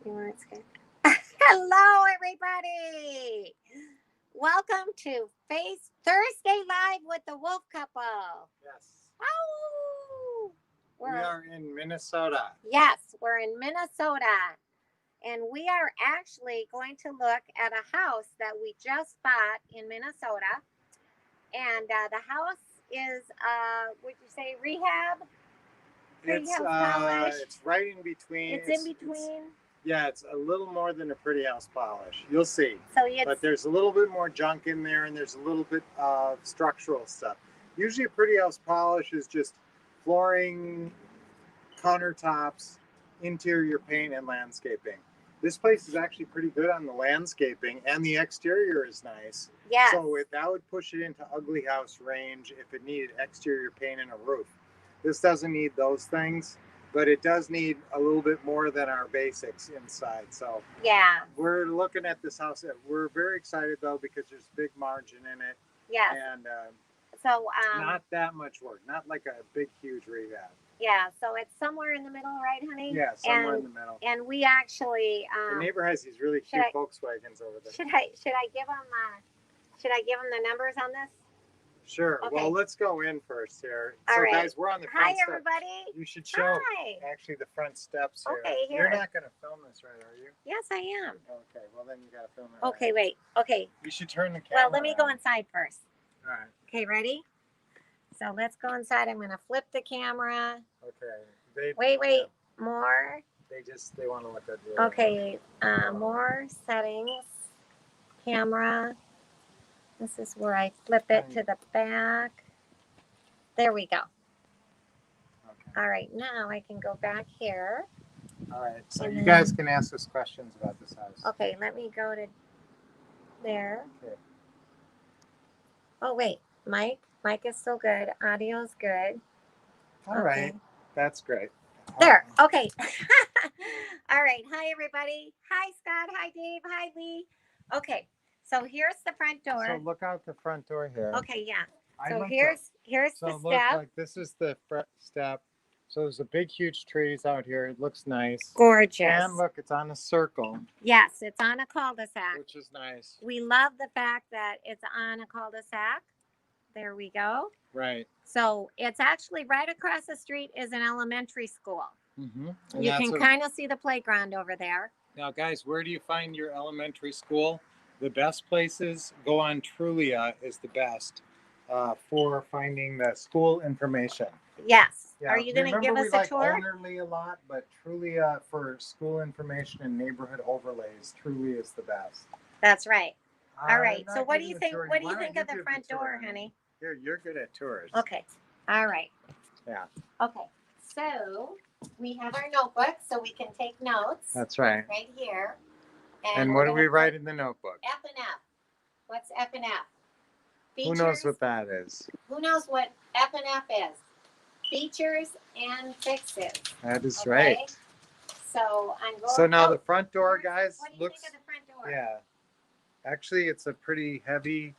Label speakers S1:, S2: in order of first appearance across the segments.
S1: You weren't scared. Hello, everybody. Welcome to Face Thursday Live with the Wolf Couple.
S2: Yes.
S1: Oh,
S2: We are in Minnesota.
S1: Yes, we're in Minnesota, and we are actually going to look at a house that we just bought in Minnesota. And the house is, would you say, rehab? Pretty house polish.
S2: It's right in between.
S1: It's in between.
S2: It's a little more than a pretty house polish. You'll see.
S1: But
S2: there's a little bit more junk in there, and there's a little bit of structural stuff. Usually a pretty house polish is just flooring, countertops, interior paint, and landscaping. This place is actually pretty good on the landscaping, and the exterior is nice.
S1: Yes.
S2: So that would push it into ugly house range if it needed exterior paint and a roof. This doesn't need those things, but it does need a little bit more than our basics inside. So
S1: yeah,
S2: we're looking at this house. We're very excited though because there's big margin in it.
S1: Yes.
S2: And
S1: so
S2: not that much work, not like a big huge rehab.
S1: Yeah, so it's somewhere in the middle, right, honey?
S2: Yeah, somewhere in the middle.
S1: And we actually
S2: the neighbor has these really cute Volkswagens over there.
S1: Should I give them the numbers on this?
S2: Sure.
S1: Okay.
S2: Well, let's go in first here.
S1: All right.
S2: Guys, we're on the front
S1: Hi,
S2: step.
S1: everybody.
S2: You should show actually the front steps here.
S1: Okay, here.
S2: You're not going to film this, right, are you?
S1: Yes, I am.
S2: Okay, well, then you got to film it.
S1: Okay, wait. Okay.
S2: You should turn the camera.
S1: Well, let me go inside first.
S2: All right.
S1: Okay, ready? So let's go inside. I'm going to flip the camera.
S2: Okay.
S1: Wait. More.
S2: They want to look at you.
S1: Okay. More settings. Camera. This is where I flip it to the back. There we go.
S2: Okay.
S1: All right, now I can go back here.
S2: All right, so you guys can ask us questions about this house.
S1: Okay, let me go to there.
S2: Okay.
S1: Oh, wait, Mike is still good. Audio's good.
S2: All right, that's great.
S1: There, okay. All right, hi, everybody. Hi, Scott. Hi, Dave. Hi, Lee. Okay. So here's the front door.
S2: So look out the front door here.
S1: Okay, yeah. So here's the
S2: look,
S1: step.
S2: like this is the front step. So there's a big, huge trees out here. It looks nice.
S1: Gorgeous.
S2: And look, it's on a circle.
S1: Yes, it's on a cul-de-sac.
S2: Which is nice.
S1: We love the fact that it's on a cul-de-sac. There we go.
S2: Right.
S1: So it's actually right across the street is an elementary school.
S2: Mm-hmm.
S1: You can kind of see the playground over there.
S2: Now, guys, where do you find your elementary school? The best places, go on Trulia is the best for finding the school information.
S1: Yes.
S2: Yeah.
S1: Are you going to give us a tour?
S2: Ownerly a lot, but Trulia for school information and neighborhood overlays, Trulia is the best.
S1: That's right. All right. So what do you think? What do you think of the front door, honey?
S2: You're good at tours.
S1: Okay. All right.
S2: Yeah.
S1: Okay. So we have our notebook, so we can take notes.
S2: That's right.
S1: Right here.
S2: And what do we write in the notebook?
S1: F and F. What's F and F?
S2: Features. Who knows what that is?
S1: Who knows what F and F is? Features and fixes.
S2: That is right.
S1: So I'm going.
S2: So now the front door, guys,
S1: what do you think of the front door?
S2: Yeah. Actually, it's a pretty heavy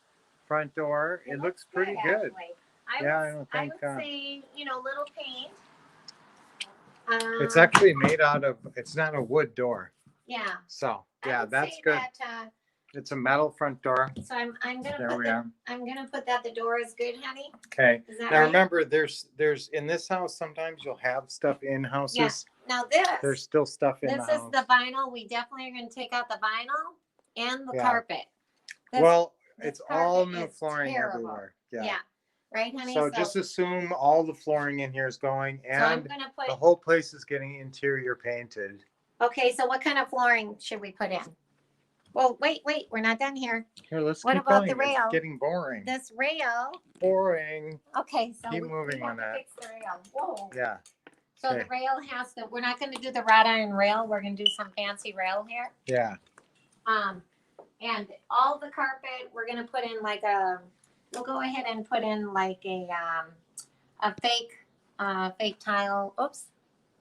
S2: front door. It looks pretty good.
S1: I would say, little paint.
S2: It's actually made out of. It's not a wood door.
S1: Yeah.
S2: So that's good. It's a metal front door.
S1: So I'm gonna put that the door is good, honey.
S2: Okay.
S1: Is that
S2: now
S1: right?
S2: remember, there's in this house sometimes you'll have stuff in houses.
S1: Yeah. Now there's
S2: still stuff in the house.
S1: This is the vinyl. We definitely are gonna take out the vinyl and the carpet.
S2: It's all new flooring everywhere.
S1: Yeah. Right, honey.
S2: So just assume all the flooring in here is going, and
S1: I'm gonna put
S2: the whole place is getting interior painted.
S1: Okay, so what kind of flooring should we put in? Well, wait, we're not done here.
S2: Here, let's
S1: What
S2: keep
S1: about
S2: going.
S1: the rail?
S2: It's getting boring.
S1: This rail.
S2: Boring.
S1: Okay, so
S2: keep moving on that.
S1: Fix the rail. Whoa.
S2: Yeah.
S1: So the rail has to. We're not going to do the wrought iron rail. We're going to do some fancy rail here.
S2: Yeah.
S1: And all the carpet we're going to put in like a. We'll go ahead and put in like a fake tile. Oops.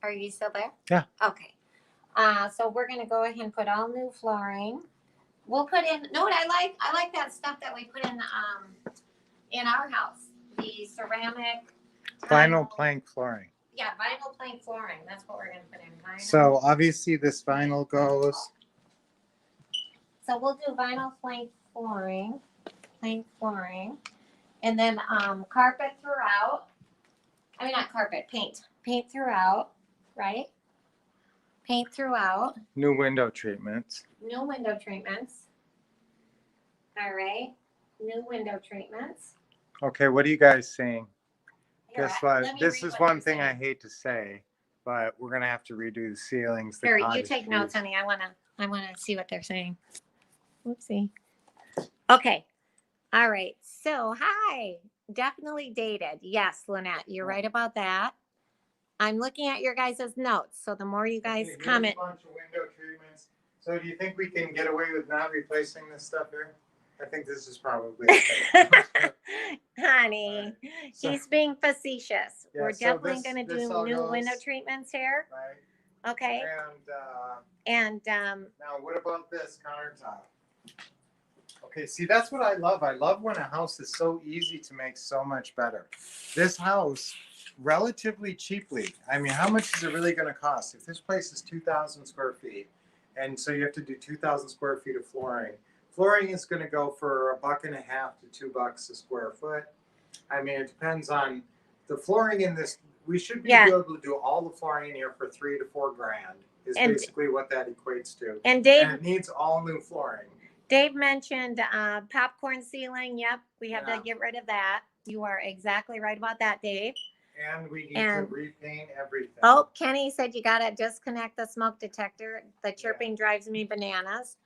S1: Are you still there?
S2: Yeah.
S1: Okay. So we're going to go ahead and put all new flooring. We'll put in. Know what I like? I like that stuff that we put in our house. The ceramic
S2: vinyl plank flooring.
S1: Yeah, vinyl plank flooring. That's what we're gonna put in. Vinyl.
S2: So obviously this vinyl goes.
S1: So we'll do vinyl plank flooring, and then carpet throughout. I mean, not carpet, paint throughout, right? Paint throughout.
S2: New window treatments.
S1: New window treatments. All right, new window treatments.
S2: Okay, what are you guys saying?
S1: Here,
S2: Guess
S1: let
S2: what?
S1: me
S2: This
S1: read
S2: is
S1: what
S2: one
S1: they're
S2: thing I
S1: saying.
S2: hate to say, but we're gonna have to redo the ceilings. The
S1: Here, you
S2: cottage
S1: take notes,
S2: cheese.
S1: honey. I wanna see what they're saying. Whoopsie. Okay. All right. So, hi. Definitely dated. Yes, Lynette, you're right about that. I'm looking at your guys' notes. So the more you guys
S2: Okay, here's
S1: comment.
S2: a bunch of window treatments. So do you think we can get away with not replacing this stuff here? I think this is probably okay.
S1: Honey,
S2: So-
S1: he's being facetious.
S2: Yeah,
S1: We're
S2: so
S1: definitely
S2: this-
S1: going to
S2: this
S1: do
S2: all
S1: new window
S2: goes-
S1: treatments here.
S2: Right.
S1: Okay.
S2: And
S1: And
S2: now what about this countertop? Okay, see, that's what I love. I love when a house is so easy to make so much better. This house, relatively cheaply, I mean, how much is it really going to cost? If this place is 2,000 square feet, and so you have to do 2,000 square feet of flooring, flooring is going to go for $1.50 to $2 a square foot. I mean, it depends on the flooring in this. We should be
S1: Yeah.
S2: able to do all the flooring in here for $3 to $4 grand. Is
S1: And-
S2: basically what that equates to.
S1: and Dave
S2: And it needs all new flooring.
S1: Dave mentioned popcorn ceiling. Yep, we have
S2: Yeah.
S1: to get rid of that. You are exactly right about that, Dave.
S2: And we need
S1: And-
S2: to repaint everything.
S1: Oh, Kenny said you got to disconnect the smoke detector. The chirping drives me bananas.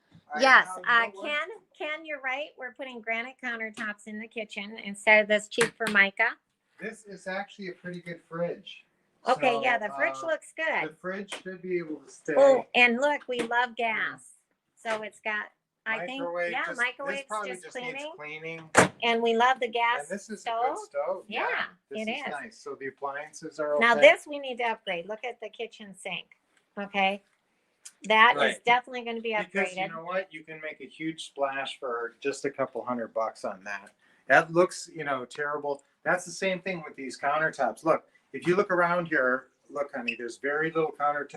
S1: Yes,
S2: have no one-
S1: Ken, you're right. We're putting granite countertops in the kitchen instead of this cheap Formica.
S2: This is actually a pretty good fridge.
S1: Okay,
S2: So,
S1: yeah, the fridge looks
S2: The
S1: good.
S2: fridge should be able to stay.
S1: Oh, and look, we love gas. So it's got, I think,
S2: Microwave
S1: yeah,
S2: this
S1: microwave's
S2: probably
S1: just
S2: needs
S1: cleaning.
S2: cleaning.
S1: And we love the gas
S2: And this is a
S1: stove.
S2: good stove.
S1: Yeah,
S2: this
S1: it
S2: is
S1: is.
S2: nice. So the appliances are okay.
S1: Now this we need to upgrade. Look at the kitchen sink. Okay. That is
S2: Right.
S1: definitely going to be
S2: Because you
S1: upgraded.
S2: know what, you can make a huge splash for just a couple $100 on that. That looks, terrible. That's the same thing with these countertops. Look, if you look around here, look, honey, there's very little counter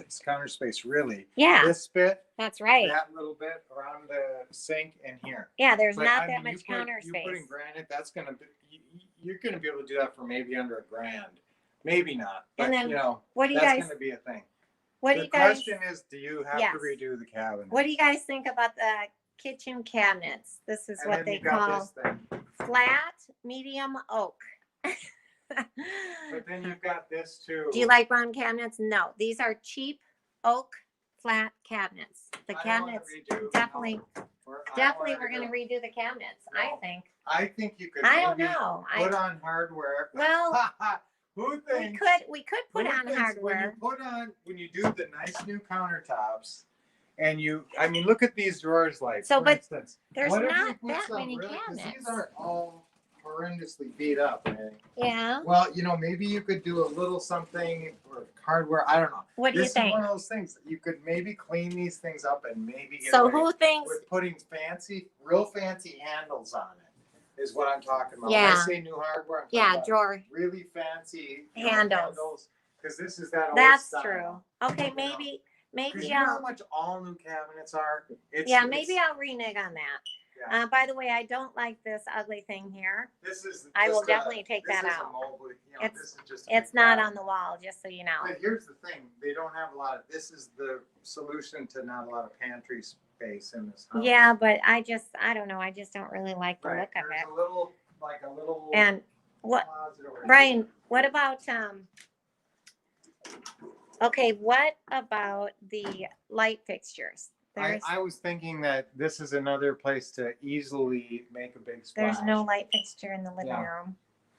S2: space, really.
S1: Yeah,
S2: This bit,
S1: that's right.
S2: that little bit around the sink, and here.
S1: Yeah, there's
S2: But,
S1: not
S2: I
S1: that
S2: mean,
S1: much counter
S2: you put in
S1: space.
S2: granite, that's gonna be, you're gonna be able to do that for maybe under $1 grand. Maybe not, but
S1: And then What do you
S2: that's
S1: guys?
S2: gonna be a thing.
S1: What do
S2: The
S1: you guys?
S2: question is, do you have
S1: Yes.
S2: to redo the cabinet?
S1: What do you guys think about the kitchen cabinets? This is
S2: And
S1: what
S2: then
S1: they
S2: you got
S1: call
S2: this thing.
S1: flat, medium, oak.
S2: But then you've got this too.
S1: Do you like round cabinets? No, these are cheap oak flat cabinets. The
S2: I don't wanna
S1: cabinets
S2: redo-
S1: definitely,
S2: no, I don't
S1: definitely
S2: wanna
S1: we're going to
S2: redo-
S1: redo the cabinets. I
S2: No.
S1: think.
S2: I think you could
S1: I don't
S2: maybe
S1: know.
S2: put on hardware.
S1: Well,
S2: Who
S1: we
S2: thinks?
S1: could put
S2: who
S1: on
S2: thinks
S1: hardware.
S2: When you do the nice new countertops, and I mean, look at these drawers. Like,
S1: So,
S2: for
S1: but
S2: instance,
S1: There's
S2: what if we
S1: not
S2: put
S1: that
S2: some
S1: many
S2: 'cause
S1: cabinets.
S2: These are all horrendously beat up. Right?
S1: Yeah.
S2: Well, maybe you could do a little something or hardware. I don't know.
S1: What do you
S2: This
S1: think?
S2: is one of those things that you could maybe clean these things up and maybe get
S1: So
S2: away
S1: who thinks?
S2: with putting real fancy handles on it. Is what I'm talking about. When
S1: Yeah.
S2: I say new hardware, I'm talking
S1: Yeah,
S2: about
S1: drawer.
S2: really fancy
S1: Handles.
S2: because this is that old
S1: That's
S2: style.
S1: true. Okay,
S2: You know.
S1: maybe
S2: Because you know how
S1: I'll.
S2: much all new cabinets are.
S1: Maybe I'll renege on that.
S2: Yeah.
S1: By the way, I don't like this ugly thing here.
S2: This is.
S1: I will
S2: just
S1: definitely take
S2: this
S1: that
S2: is
S1: out.
S2: A mobile,
S1: It's-
S2: this is just. a
S1: It's
S2: big
S1: not
S2: cabinet.
S1: on the wall, just so you know.
S2: But here's the thing: they don't have a lot of. This is the solution to not a lot of pantry space in this house.
S1: Yeah, but I don't know. I just don't really like the
S2: Right.
S1: look of
S2: There's
S1: it.
S2: a little, like a little.
S1: And what,
S2: closet over here.
S1: Brian, what about okay, what about the light fixtures?
S2: I was thinking that this is another place to easily make a big splash.
S1: There's no light fixture in the living
S2: Yeah.
S1: room.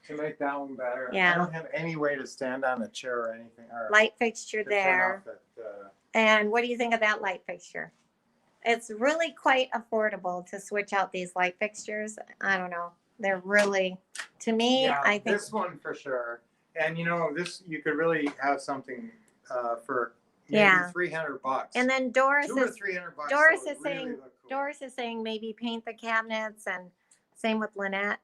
S2: To make that one better.
S1: Yeah.
S2: I don't have any way to stand on a chair or anything. Or
S1: Light fixture
S2: to turn
S1: there.
S2: off that,
S1: And what do you think of that light fixture? It's really quite affordable to switch out these light fixtures. I don't know. They're really, to me,
S2: yeah,
S1: I think,
S2: this one for sure. And this you could really have something for maybe
S1: Yeah.
S2: $300.
S1: and then Doris
S2: $200 or
S1: is,
S2: $300.
S1: Doris
S2: that
S1: is
S2: would really
S1: saying-
S2: look cool.
S1: Doris is saying maybe paint the cabinets, and same with Lynette.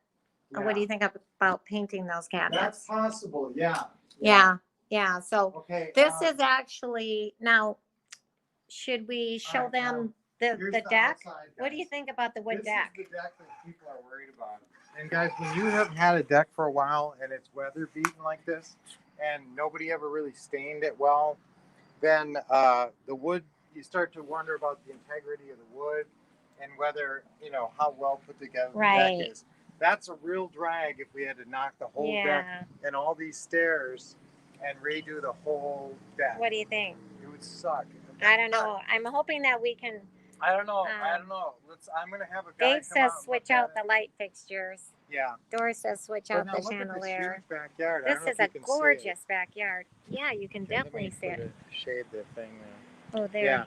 S1: What do
S2: Yeah.
S1: you think about painting those
S2: That's
S1: cabinets?
S2: possible. Yeah.
S1: Yeah. Yeah, so
S2: Okay.
S1: this is actually, now, should we show
S2: Alright, now,
S1: them
S2: here's
S1: the deck?
S2: outside,
S1: What do you
S2: guys.
S1: think about the wood
S2: This
S1: deck?
S2: is the deck that people are worried about. And guys, when you have had a deck for a while and it's weather beaten like this, and nobody ever really stained it well, then the wood, you start to wonder about the integrity of the wood and whether, how well put together the
S1: Right.
S2: deck is. That's a real drag if we had to knock the whole deck
S1: Yeah.
S2: and all these stairs and redo the whole deck.
S1: What do you think?
S2: It would suck.
S1: I don't know. I'm hoping that we can.
S2: I don't know. I'm gonna have a guy
S1: Dave
S2: come
S1: says
S2: out and
S1: switch
S2: look at
S1: out the
S2: it.
S1: light fixtures.
S2: Yeah.
S1: Doris says switch
S2: But
S1: out
S2: now
S1: the
S2: look at this
S1: chandelier.
S2: huge backyard. I
S1: This
S2: don't know
S1: is
S2: if you
S1: a
S2: can see it.
S1: gorgeous backyard. Yeah, you can
S2: Okay, let
S1: definitely
S2: me
S1: see it.
S2: shade the thing there.
S1: Oh, there.
S2: Yeah.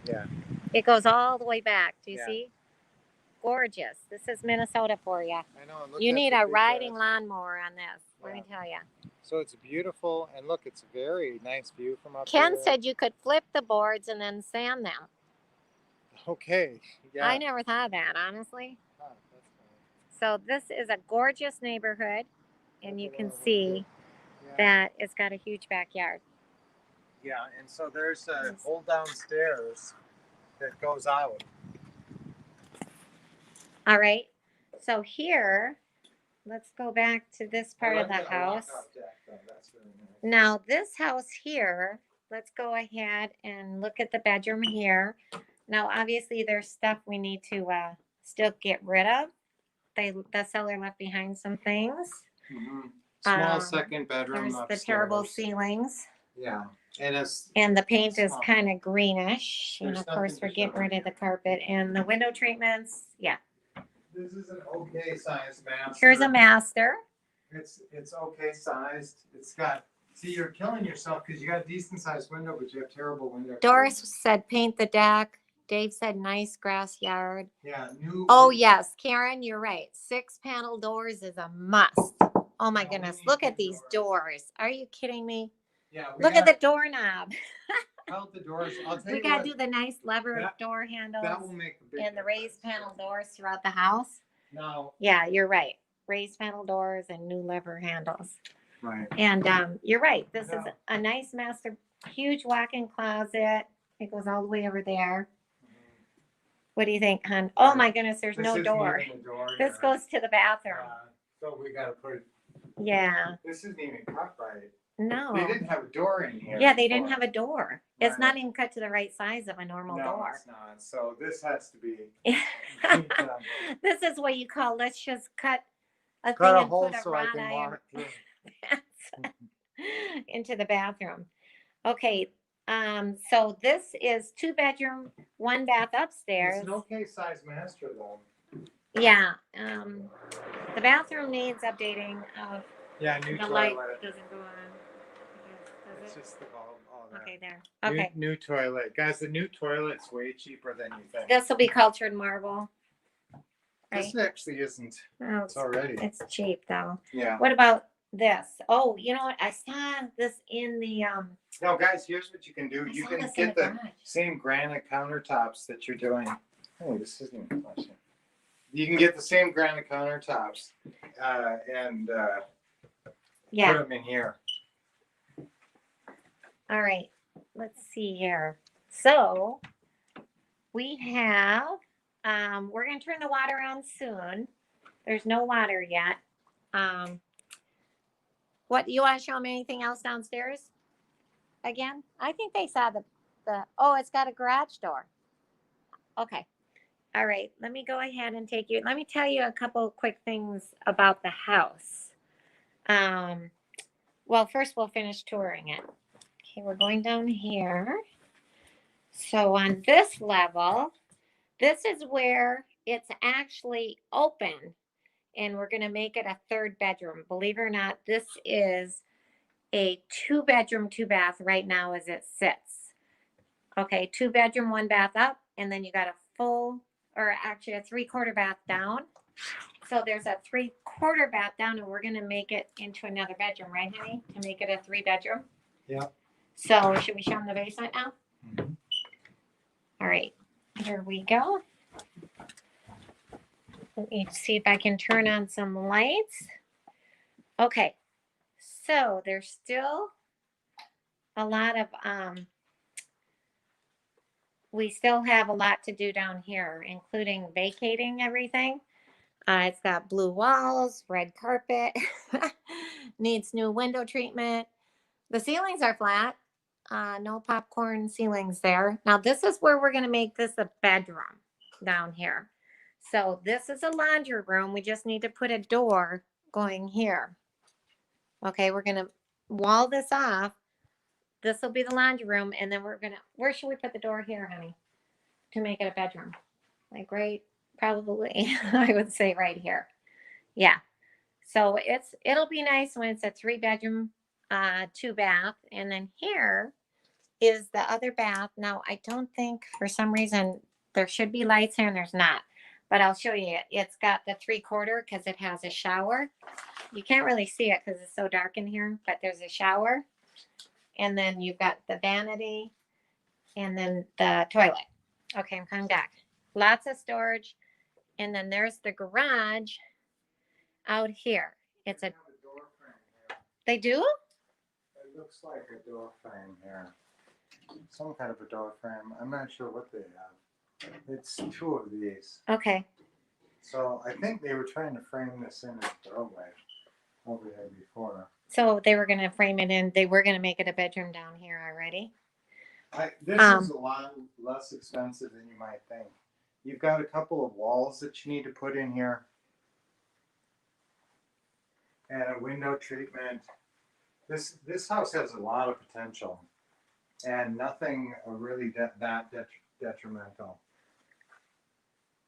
S2: Yeah.
S1: It goes all the way back. Do you
S2: Yeah.
S1: see? Gorgeous. This is Minnesota for you.
S2: I know. And look,
S1: You
S2: that's
S1: need
S2: a
S1: a
S2: big
S1: riding
S2: grass.
S1: lawnmower on this. Let me
S2: Yeah.
S1: tell you.
S2: So it's beautiful, and look, it's a very nice view from up
S1: Ken
S2: there.
S1: said you could flip the boards and then sand them.
S2: Okay. Yeah.
S1: I never thought of that, honestly.
S2: Ah, that's nice.
S1: So this is a gorgeous neighborhood, and you
S2: That's a
S1: can
S2: lot of
S1: see
S2: wood. Yeah.
S1: that it's got a huge backyard.
S2: Yeah, and so there's a hole downstairs that goes out.
S1: All right. So here, let's go back to this part of the house.
S2: That's really nice.
S1: Now, this house here, let's go ahead and look at the bedroom here. Now, obviously, there's stuff we need to still get rid of. The seller left behind some things.
S2: Mm-hmm. Small
S1: Um,
S2: second bedroom
S1: There's
S2: upstairs.
S1: the terrible ceilings,
S2: Yeah, and it's
S1: and the paint is
S2: Small.
S1: kind of greenish. And
S2: There's
S1: of course,
S2: nothing to
S1: we're getting
S2: show
S1: rid of the carpet and the window treatments. Yeah.
S2: this is an okay sized master.
S1: Here's a master.
S2: It's okay sized. It's got. See, you're killing yourself because you got a decent sized window, but you have terrible window.
S1: Doris said paint the deck. Dave said nice grass yard.
S2: Yeah, new.
S1: Oh, yes, Karen, you're right. 6-panel doors is a must. Oh my
S2: Yeah, we
S1: goodness,
S2: need
S1: look
S2: new
S1: at these
S2: doors.
S1: doors. Are you kidding me?
S2: Yeah,
S1: Look at the doorknob.
S2: Out the doors. I'll tell
S1: We
S2: you
S1: gotta
S2: what,
S1: do the nice lever
S2: that-
S1: door handles
S2: that will make a big
S1: and the raised
S2: difference.
S1: panel doors throughout the house.
S2: Now,
S1: Yeah, you're right. Raised panel doors and new lever handles.
S2: right.
S1: And you're right. This is
S2: Yeah.
S1: a nice master, huge walk-in closet. It goes all the way over there. What do you think, hon? Oh my goodness, there's
S2: This
S1: no
S2: isn't
S1: door.
S2: even the door
S1: This
S2: here.
S1: goes to the bathroom.
S2: So we gotta put it.
S1: Yeah.
S2: This isn't even cut right.
S1: No.
S2: They didn't have a door in here.
S1: Yeah, they didn't
S2: before.
S1: have a door. It's not
S2: Right.
S1: even cut to the right size of a normal
S2: No,
S1: door.
S2: it's not. So this has to be.
S1: This is what you call, let's just cut a
S2: Cut
S1: thing
S2: a
S1: and
S2: hole
S1: put a
S2: so I
S1: wrought
S2: can
S1: iron
S2: walk through.
S1: into the bathroom. Okay, so this is 2-bedroom, 1 bath
S2: It's
S1: upstairs.
S2: an okay sized master though.
S1: Yeah, the bathroom needs updating of
S2: Yeah, new
S1: the light
S2: toilet.
S1: doesn't go on.
S2: It's
S1: Does it?
S2: just the bulb. All that.
S1: Okay, there. Okay,
S2: New toilet, guys. The new toilet's way cheaper than you think.
S1: this will be cultured marble.
S2: This
S1: Right?
S2: actually isn't.
S1: Oh,
S2: It's already.
S1: it's cheap though.
S2: Yeah.
S1: What about this? Oh, you know what? I saw this in the
S2: Now, guys, here's what you can do.
S1: I
S2: You
S1: saw
S2: can
S1: this in
S2: get
S1: the
S2: the
S1: garage.
S2: same granite countertops that you're doing. Oh, this isn't even flashing. You can get the same granite countertops and put
S1: Yeah.
S2: them in here.
S1: All right. Let's see here. So we have we're gonna turn the water on soon. There's no water yet. What you want to show me anything else downstairs? Again? I think they saw the oh, it's got a garage door. Okay. All right. Let me go ahead and take you. Let me tell you a couple quick things about the house. Well, first we'll finish touring it. Okay, we're going down here. So on this level, this is where it's actually open, and we're going to make it a 3rd bedroom. Believe it or not, this is a 2-bedroom, 2-bath right now as it sits. Okay, 2-bedroom, 1 bath up, and then you got a full, or actually a 3/4 bath down. So there's a 3/4 bath down, and we're going to make it into another bedroom, right, honey? To make it a 3-bedroom.
S2: Yeah.
S1: So should we show them the basement now?
S2: Mhm.
S1: All right, here we go. Let me see if I can turn on some lights. Okay, So there's still a lot of, we still have a lot to do down here, including vacating everything. It's got blue walls, red carpet, needs new window treatment. The ceilings are flat. No popcorn ceilings there. Now this is where we're gonna make this a bedroom down here. So this is a laundry room. We just need to put a door going here. Okay, we're gonna wall this off. This will be the laundry room, and then we're gonna, where should we put the door here, honey? To make it a bedroom? Like right, probably, I would say right here. Yeah. So it'll be nice when it's a 3-bedroom, 2-bath. And then here is the other bath. Now, I don't think for some reason there should be lights here and there's not, but I'll show you it. It's got the 3/4 because it has a shower. You can't really see it because it's so dark in here, but there's a shower. And then you've got the vanity and then the toilet. Okay, I'm coming back. Lots of storage. And then there's the garage out here. It's a,
S2: door frame here.
S1: they do?
S2: It looks like a door frame here. Some kind of a door frame. I'm not sure what they have. It's 2 of these.
S1: Okay.
S2: So I think they were trying to frame this in as a doorway over there before.
S1: So they were going to frame it in, they were going to make it a bedroom down here already.
S2: This is a lot less expensive than you might think. You've got a couple of walls that you need to put in here. And a window treatment. This house has a lot of potential. And nothing really that detrimental.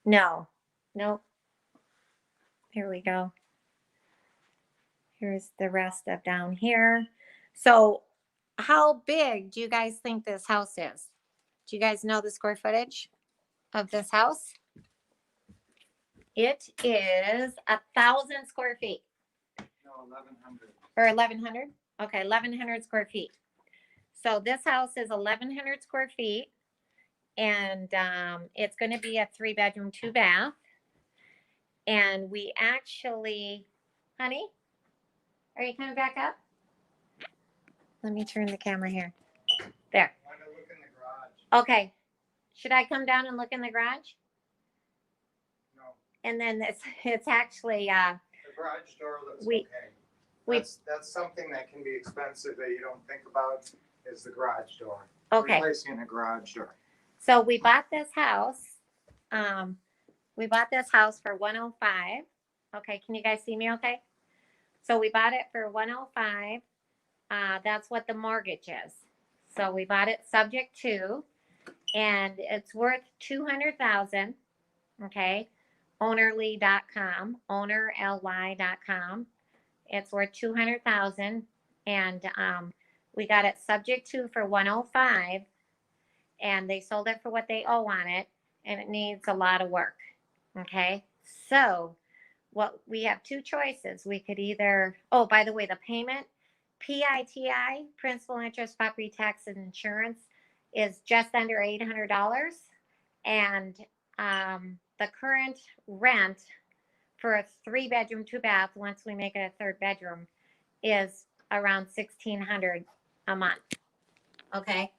S1: No. Nope. Here we go. Here's the rest of down here. So how big do you guys think this house is? Do you guys know the square footage of this house? It is 1,000 square feet.
S2: No, 1,100.
S1: Or 1,100? Okay, 1,100 square feet. So this house is 1,100 square feet. And it's going to be a 3-bedroom, 2-bath. And we actually, honey, are you coming back up? Let me turn the camera here. There.
S2: I want to look in the garage.
S1: Okay. Should I come down and look in the garage?
S2: No.
S1: And then it's actually
S2: The garage door looks
S1: we-
S2: okay. That's something that can be expensive that you don't think about is the garage door.
S1: okay.
S2: Replacing a garage door.
S1: So we bought this house. We bought this house for 105. Okay, can you guys see me okay? So we bought it for 105. That's what the mortgage is. So we bought it subject to, and it's worth 200,000. Okay, ownerly.com, ownerly.com. It's worth 200,000, and we got it subject to for 105, and they sold it for what they owe on it, and it needs a lot of work. Okay, so what we have 2 choices. We could either, oh, by the way, the payment, PITI, principal, interest, property tax, and insurance, is just under $800, and the current rent for a 3-bedroom, 2-bath, once we make it a 3rd bedroom, is around $1,600 a month. Okay,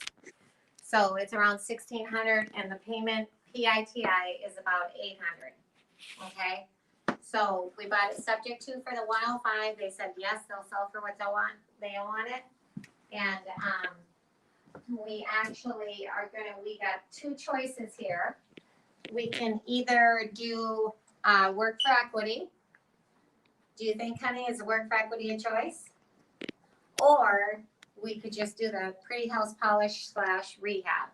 S1: so it's around $1,600, and the payment PITI is about $800. Okay, so we bought it subject to for the 105. They said yes, they'll sell for what they owe on it, and we actually are gonna. We got 2 choices here. We can either do work for equity. Do you think, honey, is work for equity a choice? Or we could just do the pretty house polish / rehab.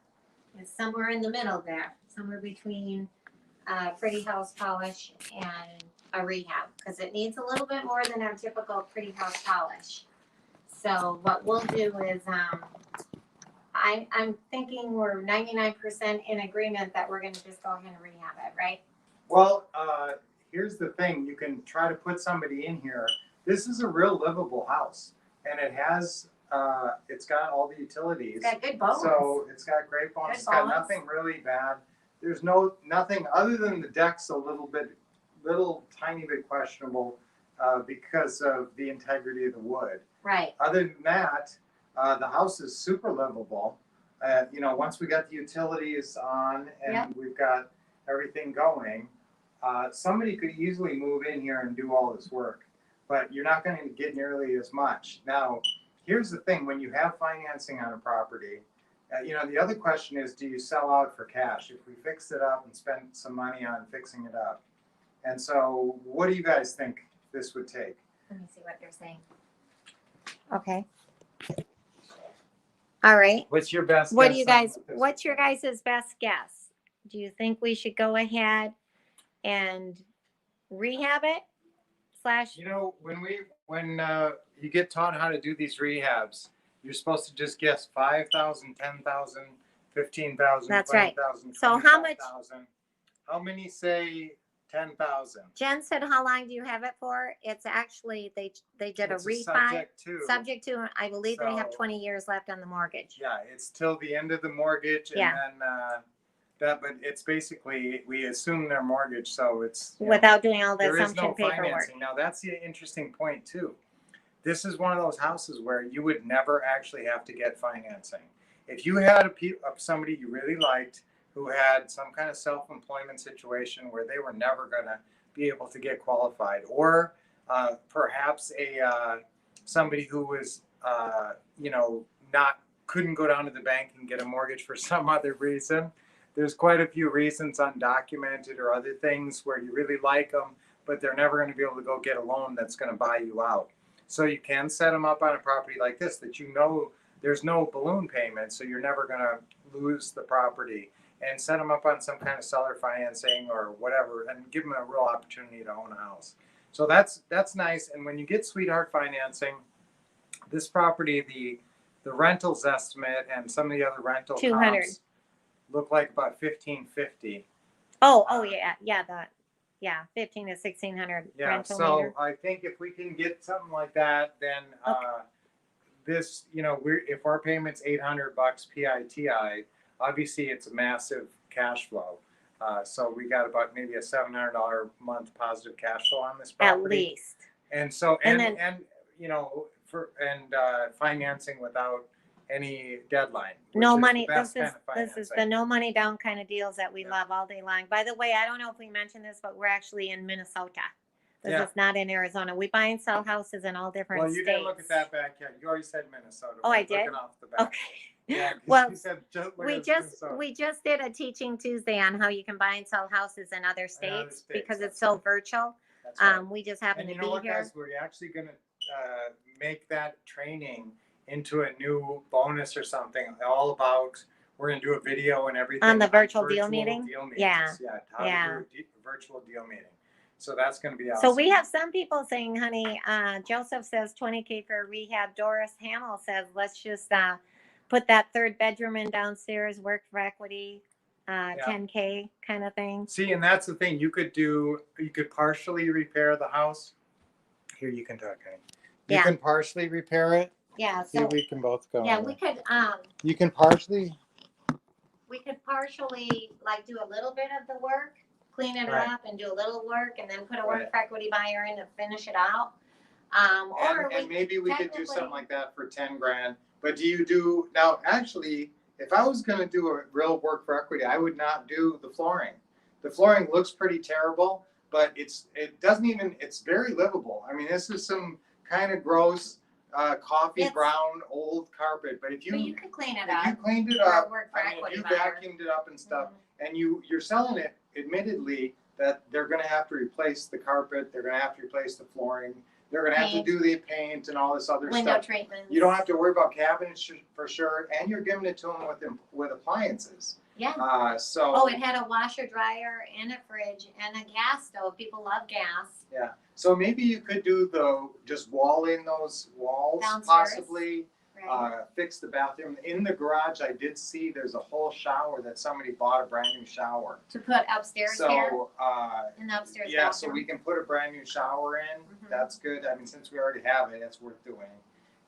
S1: It's somewhere in the middle there, somewhere between pretty house polish and a rehab, because it needs a little bit more than our typical pretty house polish. So what we'll do is, I'm thinking we're 99% in agreement that we're going to just go ahead and rehab it, right?
S2: Well, here's the thing. You can try to put somebody in here. This is a real livable house, and it has, it's got all the utilities.
S1: It's got good bones.
S2: So it's got great bones.
S1: Good
S2: It's got
S1: bones.
S2: nothing really bad. There's nothing other than the deck's a little tiny bit questionable because of the integrity of the wood.
S1: Right.
S2: Other than that, the house is super livable. You know, once we got the utilities on and
S1: Yep.
S2: we've got everything going, somebody could easily move in here and do all this work, but you're not going to get nearly as much. Now, here's the thing: when you have financing on a property, you know, the other question is, do you sell out for cash? If we fixed it up and spent some money on fixing it up, and so what do you guys think this would take?
S1: Let me see what they're saying. Okay. All right.
S2: What's your best?
S1: What
S2: guess
S1: do you
S2: on
S1: guys,
S2: what this
S1: what's
S2: would
S1: your
S2: take?
S1: guys' best guess? Do you think we should go ahead and rehab it slash,
S2: You know, when you get taught how to do these rehabs, you're supposed to just guess 5,000, 10,000, 15,000,
S1: That's right.
S2: 20,000,
S1: So how much-
S2: 25,000. How many say 10,000?
S1: Jen said, how long do you have it for? It's actually, they did
S2: It's
S1: a refi.
S2: subject to.
S1: I believe they have
S2: So-
S1: 20 years left on the mortgage.
S2: Yeah, it's till the end of the mortgage, and
S1: Yeah.
S2: then but it's basically we assume their mortgage, so it's you know,
S1: Without doing all the
S2: there is
S1: assumption
S2: no
S1: paperwork.
S2: financing. Now that's the interesting point too. This is one of those houses where you would never actually have to get financing. If you had somebody you really liked who had some kind of self-employment situation where they were never going to be able to get qualified, or perhaps somebody who was you know couldn't go down to the bank and get a mortgage for some other reason. There's quite a few reasons, undocumented or other things, where you really like them, but they're never going to be able to go get a loan that's going to buy you out. So you can set them up on a property like this that you know there's no balloon payment, so you're never going to lose the property, and set them up on some kind of seller financing or whatever, and give them a real opportunity to own a house. So that's nice. And when you get sweetheart financing, this property, the rentals estimate and some of the other rental
S1: 200.
S2: comps look like about $1,550.
S1: Oh, yeah, 15 to 1600
S2: Yeah,
S1: rental
S2: so
S1: meter.
S2: I think if we can get something like that, then this, you know, if our payment's $800 PITI, obviously it's a massive cash flow. So we got about maybe a $700 a month positive cash flow on this property.
S1: At least.
S2: And so
S1: And
S2: and
S1: then-
S2: you know financing without any deadline. which
S1: No
S2: is the
S1: money.
S2: best
S1: This
S2: kind of
S1: is the
S2: financing.
S1: no money down kind of deals that we
S2: Yeah.
S1: love all day long. By the way, I don't know if we mentioned this, but we're actually in Minnesota. This
S2: Yeah.
S1: is not in Arizona. We buy and sell houses in all different
S2: Well, you
S1: states.
S2: didn't look at that backyard. You already said Minnesota.
S1: Oh, I
S2: but looking
S1: did?
S2: off the back.
S1: Okay.
S2: Yeah, 'cause
S1: Well,
S2: you said just look
S1: we
S2: at
S1: just
S2: Minnesota.
S1: we just did a teaching Tuesday on how you can buy and sell houses in other states,
S2: states,
S1: because
S2: that's
S1: it's so virtual.
S2: That's right.
S1: We just happen
S2: And you
S1: to
S2: know
S1: be
S2: what,
S1: here.
S2: guys? We're actually going to make that training into a new bonus or something. All about, we're going to do a video and everything
S1: On the virtual deal meeting?
S2: meetings.
S1: Yeah.
S2: Yeah. How
S1: Yeah.
S2: to do a virtual deal meeting. So that's going to be awesome.
S1: So we have some people saying, honey, Joseph says 20K for rehab. Doris Hamill says, let's just put that third bedroom in downstairs, work for equity, 10K kind of thing.
S2: See, and that's the thing. You could partially repair the house. Here, you can talk, honey. You
S1: Yeah.
S2: can partially repair it.
S1: Yeah.
S2: See,
S1: So
S2: we can both go.
S1: yeah,
S2: in
S1: we
S2: there.
S1: could
S2: You can partially.
S1: partially like do a little bit of the work, clean it
S2: Right.
S1: up, and do a little work, and then put a
S2: Right.
S1: work for equity buyer in to finish it out.
S2: And maybe we could do something like that for 10 grand. But do you do now? Actually, if I was going to do a real work for equity, I would not do the flooring. The flooring looks pretty terrible, but it's very livable. I mean, this is some kind of gross coffee
S1: It's-
S2: brown old carpet. But if
S1: But you
S2: you
S1: could clean it
S2: if you
S1: up.
S2: cleaned it
S1: for a
S2: up,
S1: work for
S2: I mean, if
S1: equity
S2: you
S1: buyer.
S2: vacuumed it up and stuff,
S1: Mhm.
S2: and you're selling it, admittedly, that they're going to have to replace the carpet, they're going to have to replace the flooring, they're going to have to
S1: Paint.
S2: do the paint and all this other
S1: Window
S2: stuff.
S1: treatments.
S2: You don't have to worry about cabinets for sure, and you're giving it to them with appliances.
S1: Yeah.
S2: So
S1: Oh, it had a washer, dryer, and a fridge, and a gas stove. People love gas.
S2: yeah. So maybe you could do just wall in those walls,
S1: Downstairs.
S2: possibly.
S1: Right.
S2: Fix the bathroom. In the garage, I did see there's a whole shower that somebody bought, a brand new shower.
S1: To put upstairs here
S2: So
S1: in the upstairs
S2: yeah, so
S1: bathroom.
S2: we can put a brand new shower in.
S1: Mhm.
S2: That's good. I mean, since we already have it, it's worth doing.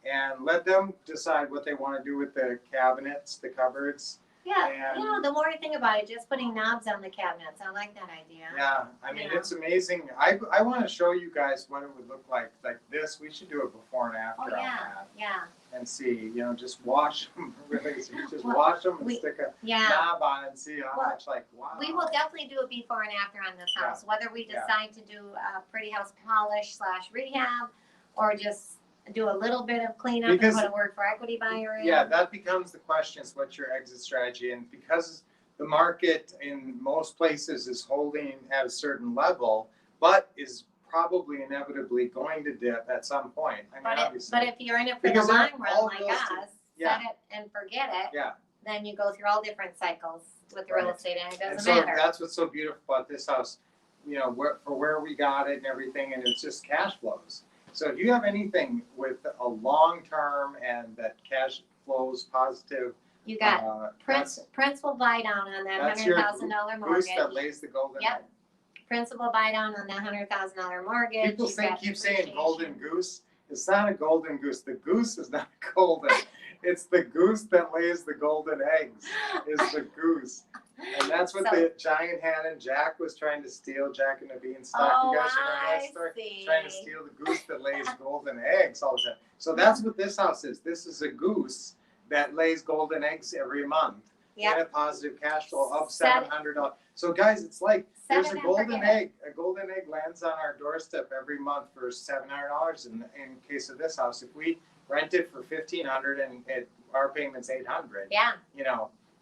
S2: And let them decide what they want to do with the cabinets, the cupboards.
S1: Yeah,
S2: And-
S1: you know, the more I think about it, just putting knobs on the cabinets, I like that idea.
S2: Yeah, I mean,
S1: Yeah.
S2: it's amazing. I want to show you guys what it would look like this. We should do a before and after
S1: Oh,
S2: on
S1: yeah,
S2: that
S1: yeah,
S2: and see, just wash them. Really, so you just
S1: Well,
S2: wash them and
S1: we-
S2: stick a
S1: yeah.
S2: knob on it and see how
S1: Well,
S2: much, wow.
S1: We will definitely do a before and after on this
S2: Yeah.
S1: house, whether we
S2: Yeah.
S1: decide to do a pretty house polish / rehab, or just do a little bit of cleanup
S2: Because-
S1: and put a word for equity buyer in.
S2: Yeah, that becomes the question: is what's your exit strategy? And because the market in most places is holding at a certain level, but is probably inevitably going to dip at some point. I mean,
S1: But
S2: obviously.
S1: if you're in it for the
S2: Because
S1: long
S2: all
S1: run like
S2: real estate-
S1: us,
S2: yeah.
S1: set it and forget it,
S2: Yeah.
S1: then you go through all different cycles with real
S2: Right.
S1: estate, and it
S2: And
S1: doesn't
S2: so
S1: matter.
S2: that's what's so beautiful about this house, where we got it and everything, and it's just cash flows. So if you have anything with a long term and that cash flows positive,
S1: You got
S2: that's
S1: principal buy down on that
S2: that's your
S1: $100,000
S2: goose
S1: mortgage.
S2: that lays the golden
S1: Yep.
S2: egg.
S1: Principal buy down on that $100,000 mortgage.
S2: People
S1: You've got
S2: keep saying golden
S1: depreciation.
S2: goose. It's not a golden goose. The goose is not golden. It's the goose that lays the golden eggs. Is the goose. And that's what
S1: So-
S2: the giant hand and Jack was trying to steal. Jack and the Beanstalk.
S1: Oh,
S2: You guys remember
S1: I
S2: that story?
S1: see.
S2: Trying to steal the goose that lays golden eggs all the time. So that's what this house is. This is a goose that lays golden eggs every month.
S1: Yep.
S2: And a positive cash flow of
S1: Set-
S2: $700. So guys, it's like
S1: Set
S2: there's
S1: it
S2: a
S1: and
S2: golden
S1: forget it.
S2: egg. A golden egg lands on our doorstep every month for $700. In case of this house, if we rent it for $1,500 and our payment's $800,
S1: Yeah,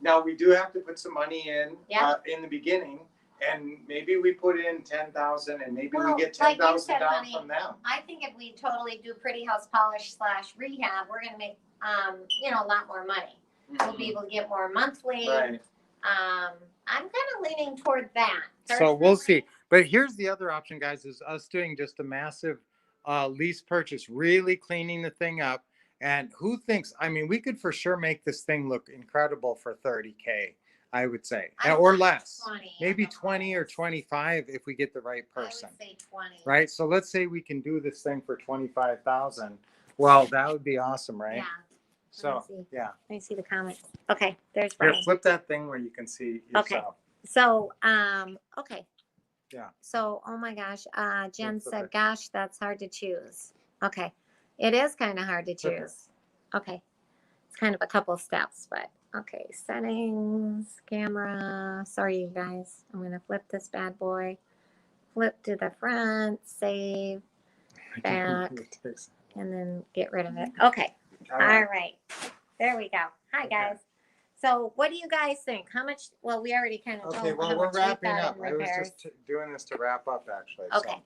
S2: now we do have to put some money in
S1: Yeah.
S2: in the beginning, and maybe we put in $10,000, and maybe
S1: Well,
S2: we get
S1: like you
S2: $10,000
S1: said,
S2: down
S1: honey,
S2: from them.
S1: I think if we totally do pretty house polish / rehab, we're gonna make, a lot more money. We'll be able to get more monthly.
S2: Right.
S1: I'm kind of leaning toward that.
S2: So we'll see. But here's the other option, guys, is us doing just a massive lease purchase, really cleaning the thing up. And who thinks, I mean, we could for sure make this thing look incredible for $30K, I would say,
S1: I
S2: or
S1: want
S2: less.
S1: 20
S2: Maybe
S1: on the
S2: 20 or
S1: price.
S2: 25 if we get the right
S1: I
S2: person,
S1: would say 20.
S2: right? So let's say we can do this thing for 25,000. Well, that would be awesome, right?
S1: Yeah.
S2: So,
S1: Let me see.
S2: yeah.
S1: Let me see the comments. Okay, there's
S2: Here,
S1: Brian.
S2: flip that thing where you can see
S1: Okay.
S2: yourself.
S1: So, okay.
S2: Yeah.
S1: So, oh my gosh, Jen
S2: Flip it.
S1: said, gosh, that's hard to choose. Okay. It is kind of hard to
S2: Flip it.
S1: choose. Okay. It's kind of a couple steps, but okay. Settings, camera. Sorry, you guys. I'm going to flip this bad boy. Flip to the front, save, back, and then get rid of it. Okay.
S2: All right.
S1: All right. There we go. Hi,
S2: Okay.
S1: guys. So, what do you guys think? How much? Well, we already kind of
S2: Okay,
S1: told
S2: well,
S1: how
S2: we're
S1: much we
S2: wrapping
S1: thought
S2: up.
S1: in
S2: I was
S1: repairs.
S2: just doing this to wrap up, actually.
S1: Okay.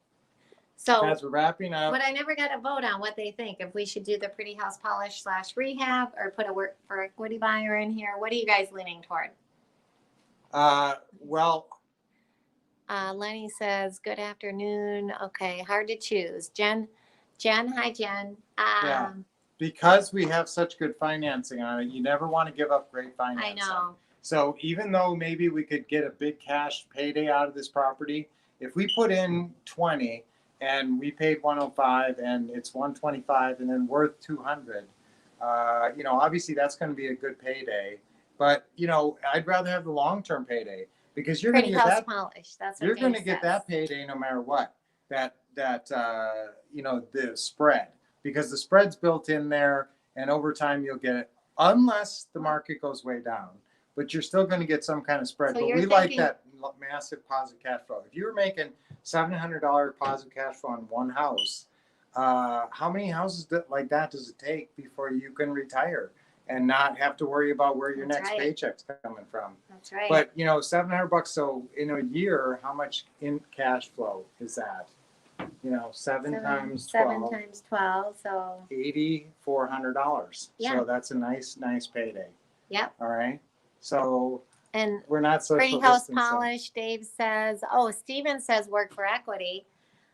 S2: So,
S1: So,
S2: as we're wrapping up,
S1: but I never got a vote on what they think. If we should do the pretty house polish / rehab or put a work for equity buyer in here. What are you guys leaning toward?
S2: well,
S1: Lenny says, good afternoon. Okay, hard to choose. Jen, hi, Jen.
S2: Yeah. because we have such good financing on it, you never want to give up great
S1: I
S2: financing.
S1: know.
S2: So even though maybe we could get a big cash payday out of this property, if we put in 20 and we paid 105 and it's 125 and then worth 200, obviously that's going to be a good payday. But I'd rather have the long-term payday because you're going to
S1: Pretty
S2: get
S1: house
S2: that.
S1: polish. That's what
S2: You're going
S1: Dave
S2: to get
S1: says.
S2: that payday no matter what. The spread, because the spread's built in there, and over time you'll get it, unless the market goes way down. But you're still going to get some kind of spread.
S1: So
S2: But
S1: you're
S2: we like
S1: thinking-
S2: that massive positive cash flow. If you were making $700 positive cash flow on one house, how many houses like that does it take before you can retire and not have to worry about where your
S1: That's
S2: next
S1: right.
S2: paycheck's coming from?
S1: That's right.
S2: But $700. So in a year, how much in cash flow is that? Seven times 12,
S1: times 12. So,
S2: $8,400.
S1: Yeah.
S2: So that's a nice payday.
S1: yep.
S2: All right. So
S1: And
S2: we're not social
S1: pretty house
S2: distancing.
S1: polish. Dave says, oh, Steven says work for equity.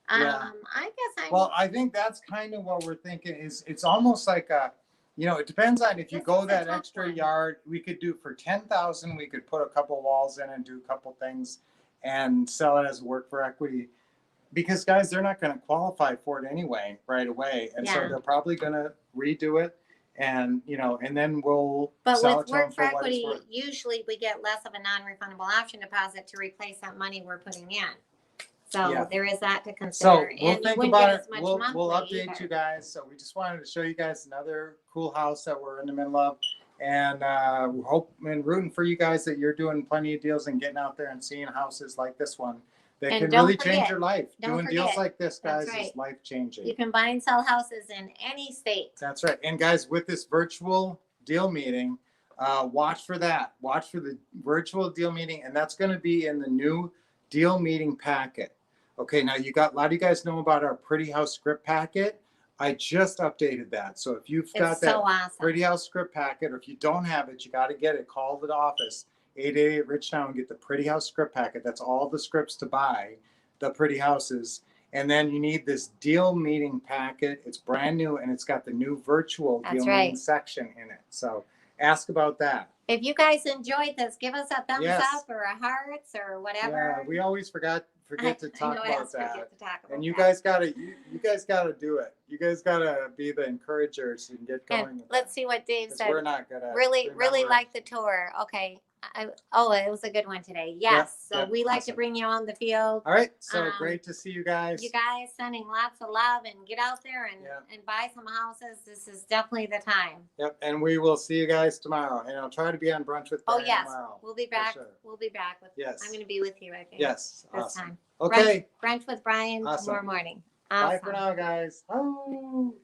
S2: Yeah.
S1: I guess I'm.
S2: Well, I think that's kind of what we're thinking. Is it's almost like it depends on if you
S1: This
S2: go
S1: is a
S2: that
S1: tough
S2: extra
S1: one.
S2: yard. We could do for 10,000. We could put a couple walls in and do a couple things, and sell it as work for equity. Because guys, they're not going to qualify for it anyway right away, and so
S1: Yeah.
S2: they're probably going to redo it and and then we'll
S1: But
S2: sell
S1: with
S2: it to them
S1: Work for
S2: for what it's
S1: Equity,
S2: worth.
S1: usually we get less of a non-refundable option deposit to replace that money we're putting in. So
S2: Yeah.
S1: there is that to
S2: So
S1: consider.
S2: we'll
S1: And you
S2: think
S1: wouldn't
S2: about
S1: get
S2: it.
S1: as much
S2: We'll
S1: monthly
S2: update
S1: either.
S2: you guys. So we just wanted to show you guys another cool house that we're in the middle of, and we hope and rooting for you guys that you're doing plenty of deals and getting out there and seeing houses like this one that
S1: And
S2: can
S1: don't
S2: really change
S1: forget-
S2: your life.
S1: don't
S2: Doing deals
S1: forget,
S2: like this,
S1: that's
S2: guys,
S1: right.
S2: is life changing.
S1: You can buy and sell houses in any state.
S2: That's right. And guys, with this virtual deal meeting, watch for that. Watch for the virtual deal meeting, and that's going to be in the new deal meeting packet. Okay, now a lot of you guys know about our Pretty House script packet. I just updated that. So if you've got
S1: It's
S2: that
S1: so awesome.
S2: Pretty House script packet, or if you don't have it, you got to get it. Call the office, 888-RICH now, and get the Pretty House script packet. That's all the scripts to buy the pretty houses. And then you need this deal meeting packet. It's brand new, and it's got the new virtual
S1: That's
S2: deal
S1: right.
S2: meeting section in it. So ask about that.
S1: If you guys enjoyed this, give us a thumbs
S2: Yes.
S1: up or a hearts or whatever.
S2: Yeah, we always forget to talk
S1: I
S2: about
S1: always
S2: that.
S1: forget to talk about
S2: And you
S1: that.
S2: guys gotta do it. You guys gotta be the encouragers and get going.
S1: And
S2: with
S1: let's
S2: that.
S1: see what Dave
S2: 'Cause
S1: said.
S2: we're not gonna
S1: Really
S2: remember.
S1: like the tour. Okay. It was a good one today. Yes. So
S2: yep,
S1: we like to
S2: awesome.
S1: bring you on the field.
S2: All right, so
S1: Um,
S2: great to see you guys.
S1: You guys sending lots of love and get out there and,
S2: Yeah.
S1: and buy some houses. This is definitely the time.
S2: Yep, and we will see you guys tomorrow. And I'll try to be on brunch with
S1: Oh
S2: Brian
S1: yes.
S2: tomorrow.
S1: We'll be back.
S2: sure.
S1: We'll be back with
S2: Yes.
S1: I'm gonna be with you, I think.
S2: Yes,
S1: This
S2: awesome.
S1: time.
S2: Okay,
S1: Brunch with Brian
S2: Awesome.
S1: tomorrow morning.
S2: bye
S1: Awesome.
S2: for now, guys. Oh.